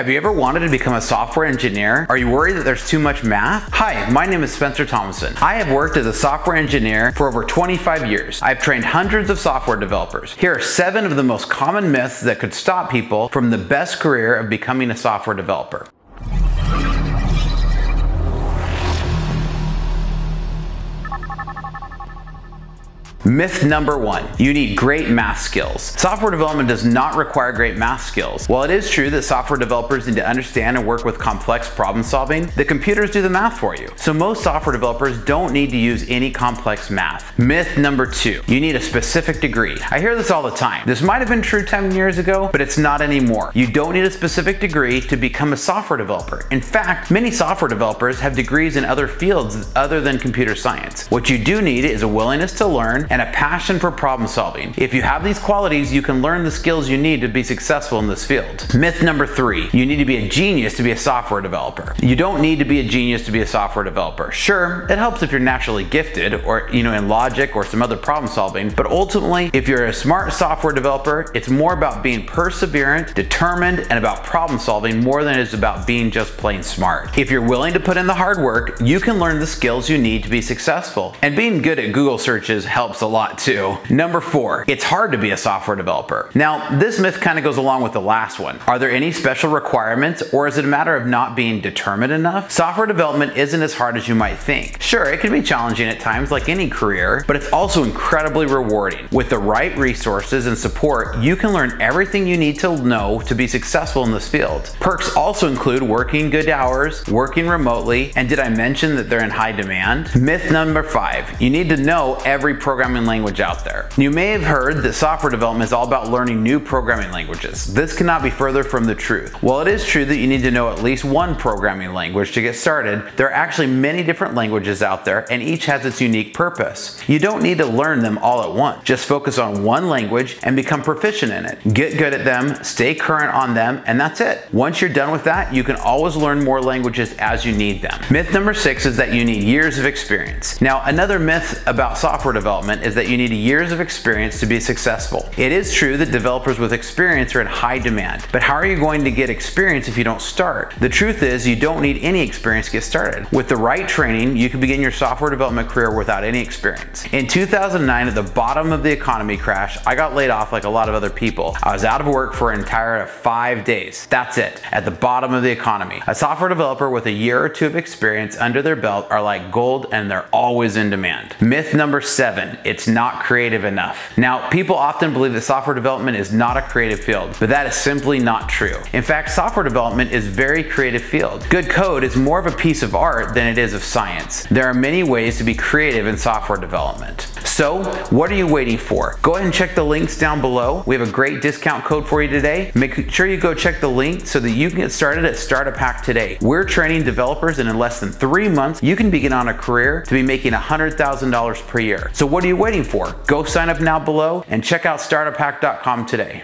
Have you ever wanted to become a software engineer? Are you worried that there's too much math? Hi, my name is Spencer Thomason. I have worked as a software engineer for over 25 years. I've trained hundreds of software developers. Here are 7 of the most common myths that could stop people from the best career of becoming a software developer. Myth number 1, you need great math skills. Software development does not require great math skills. While it is true that software developers need to understand and work with complex problem solving, the computers do the math for you. So most software developers don't need to use any complex math. Myth number 2, you need a specific degree. I hear this all the time. This might have been true 10 years ago, but it's not anymore. You don't need a specific degree to become a software developer. In fact, many software developers have degrees in other fields other than computer science. What you do need is a willingness to learn and a passion for problem solving. If you have these qualities, you can learn the skills you need to be successful in this field. Myth number 3, you need to be a genius to be a software developer. You don't need to be a genius to be a software developer. Sure, it helps if you're naturally gifted or in logic or some other problem solving, but ultimately, if you're a smart software developer, it's more about being perseverant, determined, and about problem solving more than it is about being just plain smart. If you're willing to put in the hard work, you can learn the skills you need to be successful. And being good at Google searches helps a lot too. Number 4, it's hard to be a software developer. Now, this myth kind of goes along with the last one. Are there any special requirements, or is it a matter of not being determined enough? Software development isn't as hard as you might think. Sure, it can be challenging at times like any career, but it's also incredibly rewarding. With the right resources and support, you can learn everything you need to know to be successful in this field. Perks also include working good hours, working remotely, and did I mention that they're in high demand? Myth number 5, you need to know every programming language out there. You may have heard that software development is all about learning new programming languages. This cannot be further from the truth. While it is true that you need to know at least one programming language to get started, there are actually many different languages out there and each has its unique purpose. You don't need to learn them all at once. Just focus on one language and become proficient in it. Get good at them, stay current on them, and that's it. Once you're done with that, you can always learn more languages as you need them. Myth number 6 is that you need years of experience. Now, another myth about software development is that you need years of experience to be successful. It is true that developers with experience are in high demand, but how are you going to get experience if you don't start? The truth is you don't need any experience to get started. With the right training, you can begin your software development career without any experience. In 2009, at the bottom of the economy crash, I got laid off like a lot of other people. I was out of work for an entire 5 days. That's it, at the bottom of the economy. A software developer with a year or 2 of experience under their belt are like gold and they're always in demand. Myth number 7, it's not creative enough. Now, people often believe that software development is not a creative field, but that is simply not true. In fact, software development is a very creative field. Good code is more of a piece of art than it is of science. There are many ways to be creative in software development. So, what are you waiting for? Go ahead and check the links down below. We have a great discount code for you today. Make sure you go check the link so that you can get started at Startup Hack today. We're training developers and in less than 3 months, you can begin on a career to be making $100,000 per year. So what are you waiting for? Go sign up now below and check out startuphack.com today.